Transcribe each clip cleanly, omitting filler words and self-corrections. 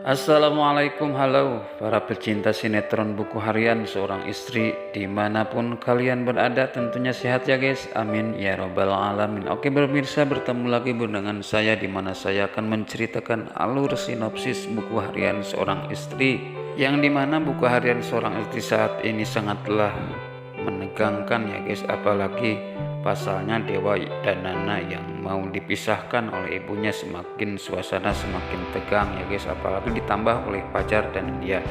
Assalamualaikum, halo para pecinta sinetron buku harian seorang istri dimanapun kalian berada, tentunya sehat ya guys, amin ya robbal alamin. Oke pemirsa, bertemu lagi dengan saya dimana saya akan menceritakan alur sinopsis buku harian seorang istri, yang dimana buku harian seorang istri saat ini sangatlah menegangkan ya guys, apalagi pasalnya Dewa dan Nana yang mau dipisahkan oleh ibunya, semakin suasana semakin tegang ya guys, apalagi ditambah oleh Fajar dan dia.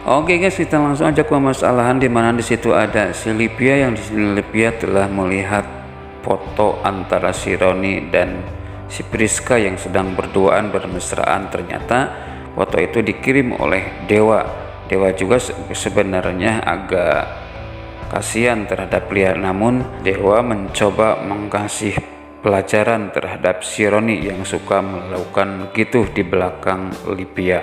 Oke guys, kita langsung aja ke permasalahan dimana di situ ada si Livia, yang di sini Livia telah melihat foto antara si Roni dan si Priska yang sedang berduaan bermesraan. Ternyata foto itu dikirim oleh Dewa. Dewa juga sebenarnya agak kasihan terhadap Lia, namun Dewa mencoba mengkasih pelajaran terhadap si Roni yang suka melakukan gitu di belakang Livia.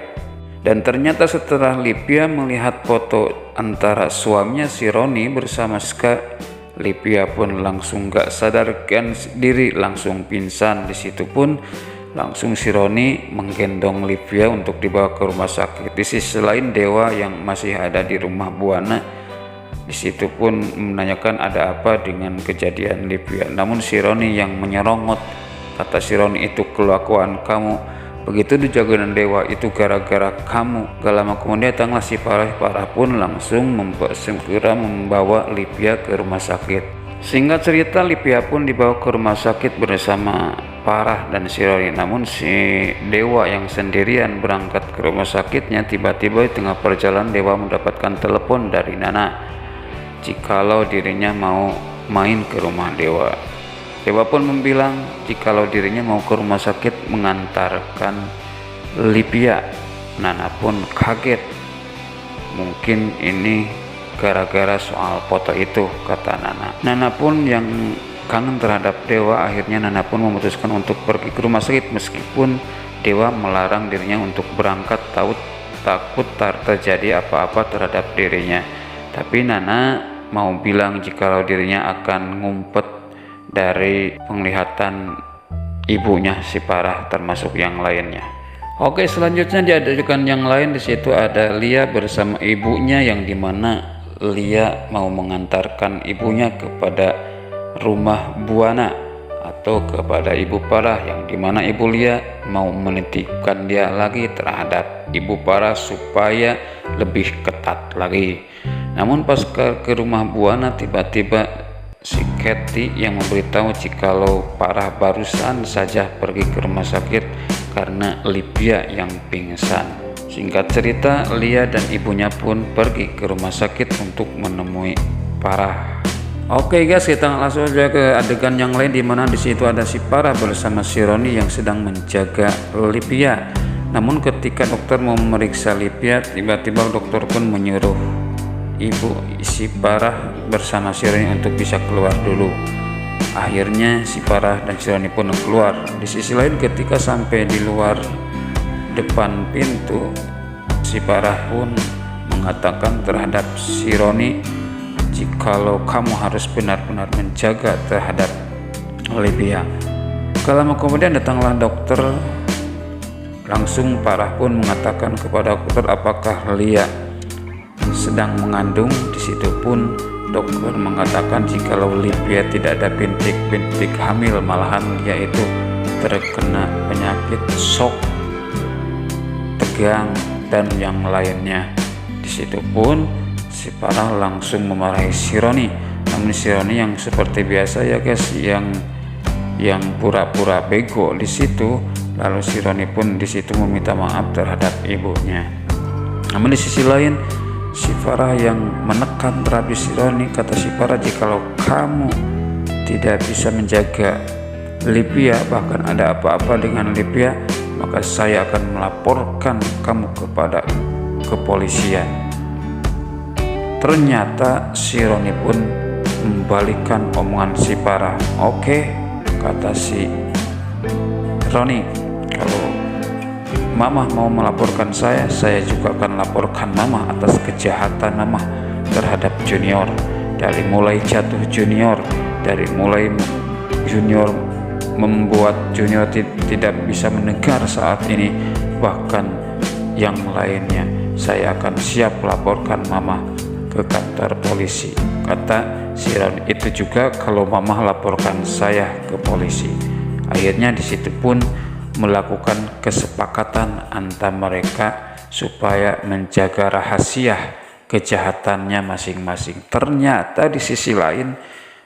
Dan ternyata setelah Livia melihat foto antara suaminya si Roni bersama Ska, Livia pun langsung gak sadarkan diri, langsung pingsan. Di situ pun langsung si Roni menggendong Livia untuk dibawa ke rumah sakit. Di sisi lain Dewa yang masih ada di rumah Buana di situ pun menanyakan ada apa dengan kejadian Livia. Namun si Roni yang menyerongot, kata si Roni, itu kelakuan kamu begitu dijaga dengan Dewa itu gara-gara kamu. Gak lama kemudian datanglah si Farah pun langsung segera membawa Livia ke rumah sakit. Singkat cerita, Livia pun dibawa ke rumah sakit bersama Farah dan si Roni. Namun si Dewa yang sendirian berangkat ke rumah sakitnya, tiba-tiba di tengah perjalanan Dewa mendapatkan telepon dari Nana jikalau dirinya mau main ke rumah Dewa. Dewa pun membilang jikalau dirinya mau ke rumah sakit mengantarkan Livia. Nana pun kaget, mungkin ini gara-gara soal foto itu, kata Nana. Nana pun yang kangen terhadap Dewa, akhirnya Nana pun memutuskan untuk pergi ke rumah sakit meskipun Dewa melarang dirinya untuk berangkat, takut terjadi apa-apa terhadap dirinya. Tapi Nana mau bilang jikalau dirinya akan ngumpet dari penglihatan ibunya si Farah termasuk yang lainnya. Oke, selanjutnya di adegan yang lain di situ ada Lia bersama ibunya, yang dimana Lia mau mengantarkan ibunya kepada rumah Buana atau kepada ibu Farah, yang dimana ibu Lia mau menitipkan dia lagi terhadap ibu Farah supaya lebih ketat lagi. Namun pas ke rumah Buana, tiba-tiba si Kathy yang memberitahu jikalau Farah barusan saja pergi ke rumah sakit karena Livia yang pingsan. Singkat cerita, Lia dan ibunya pun pergi ke rumah sakit untuk menemui Farah. Oke guys, kita langsung aja ke adegan yang lain dimana di situ ada si Farah bersama si Roni yang sedang menjaga Livia. Namun ketika dokter mau memeriksa Livia, tiba-tiba dokter pun menyuruh ibu si Farah bersama si Roni untuk bisa keluar dulu. Akhirnya si Farah dan si Roni pun keluar. Di sisi lain ketika sampai di luar depan pintu, si Farah pun mengatakan terhadap si Roni jikalau kamu harus benar-benar menjaga terhadap Livia. Gak lama kemudian datanglah dokter. Langsung Farah pun mengatakan kepada dokter apakah Lia sedang mengandung. Di situ pun dokter mengatakan jikalau Livia tidak ada bintik-bintik hamil, malahan Lia itu terkena penyakit shock, tegang dan yang lainnya. Di situ pun si Farah langsung memarahi si Roni. Namun si Roni yang seperti biasa ya guys, yang pura-pura bego di situ. Lalu si Roni pun di situ meminta maaf terhadap ibunya. Namun di sisi lain si Farah yang menekan terhadap si Roni, kata si Farah jikalau kamu tidak bisa menjaga Livia, bahkan ada apa-apa dengan Livia, maka saya akan melaporkan kamu kepada kepolisian. Ternyata si Roni pun membalikkan omongan si Farah. Oke, kata si Roni, kalau Mama mau melaporkan saya juga akan laporkan Mama atas kejahatan Mama terhadap Junior. Dari mulai jatuh Junior, dari mulai Junior membuat Junior tidak bisa mendengar saat ini, bahkan yang lainnya. Saya akan siap laporkan mama ke kantor polisi. Kata si Roni itu juga kalau mama laporkan saya ke polisi. Akhirnya di situ pun melakukan kesepakatan antara mereka supaya menjaga rahasia kejahatannya masing-masing. Ternyata di sisi lain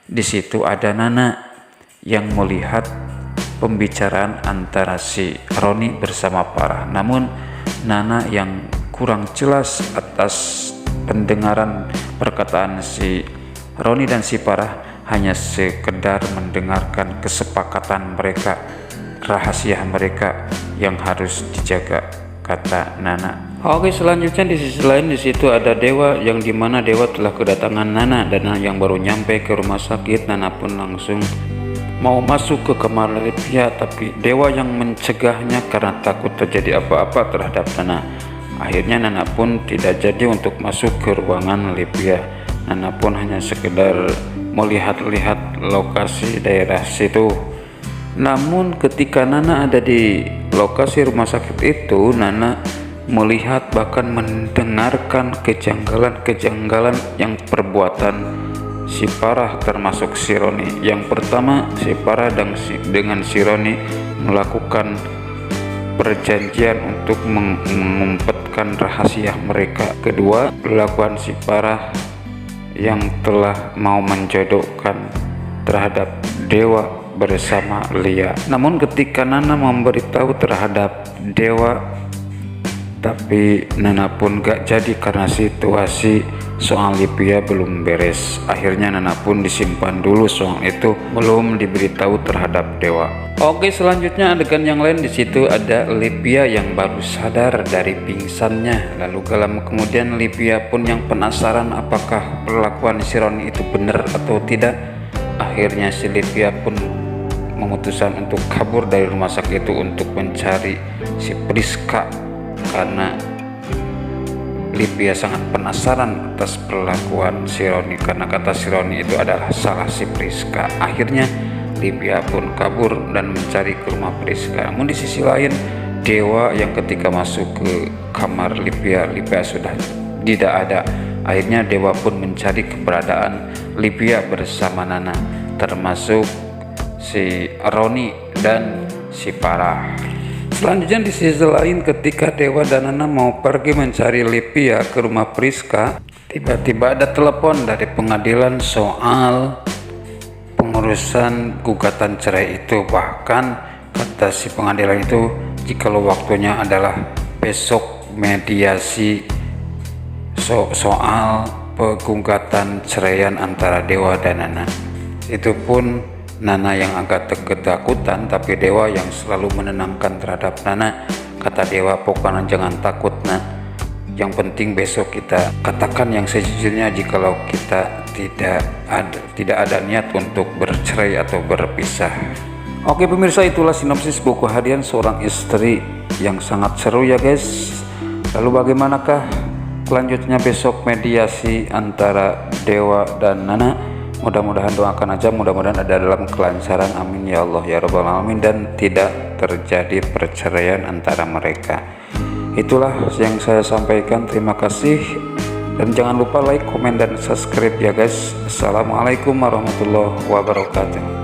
di situ ada Nana yang melihat pembicaraan antara si Roni bersama Farah. Namun Nana yang kurang jelas atas pendengaran perkataan si Roni dan si Farah, hanya sekedar mendengarkan kesepakatan mereka, rahasia mereka yang harus dijaga, kata Nana. Oke, selanjutnya di sisi lain di situ ada Dewa, yang dimana Dewa telah kedatangan Nana dan yang baru nyampe ke rumah sakit. Nana pun langsung mau masuk ke kamar Lipia, tapi Dewa yang mencegahnya karena takut terjadi apa-apa terhadap Nana. Akhirnya Nana pun tidak jadi untuk masuk ke ruangan Lipia. Nana pun hanya sekedar melihat-lihat lokasi daerah situ. Namun ketika Nana ada di lokasi rumah sakit itu, Nana melihat bahkan mendengarkan kejanggalan-kejanggalan yang perbuatan si Farah termasuk si Roni. Yang pertama, si Farah dengan si Roni melakukan perjanjian untuk mengumpetkan rahasia mereka. Kedua, perlakuan si Farah yang telah mau menjodohkan terhadap Dewa bersama Lia. Namun ketika Nana memberitahu terhadap Dewa, tapi Nana pun gak jadi karena situasi soal Lipia belum beres. Akhirnya Nana pun disimpan dulu soal itu, belum diberitahu terhadap Dewa. Oke, selanjutnya adegan yang lain di situ ada Lipia yang baru sadar dari pingsannya. Lalu kemudian Lipia pun yang penasaran apakah perlakuan si Roni itu benar atau tidak. Akhirnya si Lipia pun memutuskan untuk kabur dari rumah sakit itu untuk mencari si Priska, karena Lipia sangat penasaran atas perlakuan si Roni, karena kata si Roni itu adalah salah si Priska. Akhirnya Lipia pun kabur dan mencari ke rumah Priska. Namun di sisi lain Dewa yang ketika masuk ke kamar Lipia sudah tidak ada. Akhirnya Dewa pun mencari keberadaan Lipia bersama Nana, termasuk si Roni dan si Farah. Selanjutnya di sisi lain ketika Dewa dan Nana mau pergi mencari Lipia ke rumah Priska, tiba-tiba ada telepon dari pengadilan soal pengurusan gugatan cerai itu. Bahkan kata si pengadilan itu jikalau waktunya adalah besok mediasi soal penggugatan ceraian antara Dewa dan Nana. Itu pun Nana yang agak ketakutan, tapi Dewa yang selalu menenangkan terhadap Nana. Kata Dewa, pokoknya jangan takut Nah, yang penting besok kita katakan yang sejujurnya jikalau kita tidak ada niat untuk bercerai atau berpisah. Oke pemirsa, itulah sinopsis buku harian seorang istri yang sangat seru ya guys. Lalu bagaimanakah selanjutnya besok mediasi antara Dewa dan Nana? Mudah-mudahan doakan aja, mudah-mudahan ada dalam kelancaran, amin ya Allah ya rabbal alamin, dan tidak terjadi perceraian antara mereka. Itulah yang saya sampaikan, terima kasih dan jangan lupa like, komen dan subscribe ya guys. Assalamualaikum warahmatullahi wabarakatuh.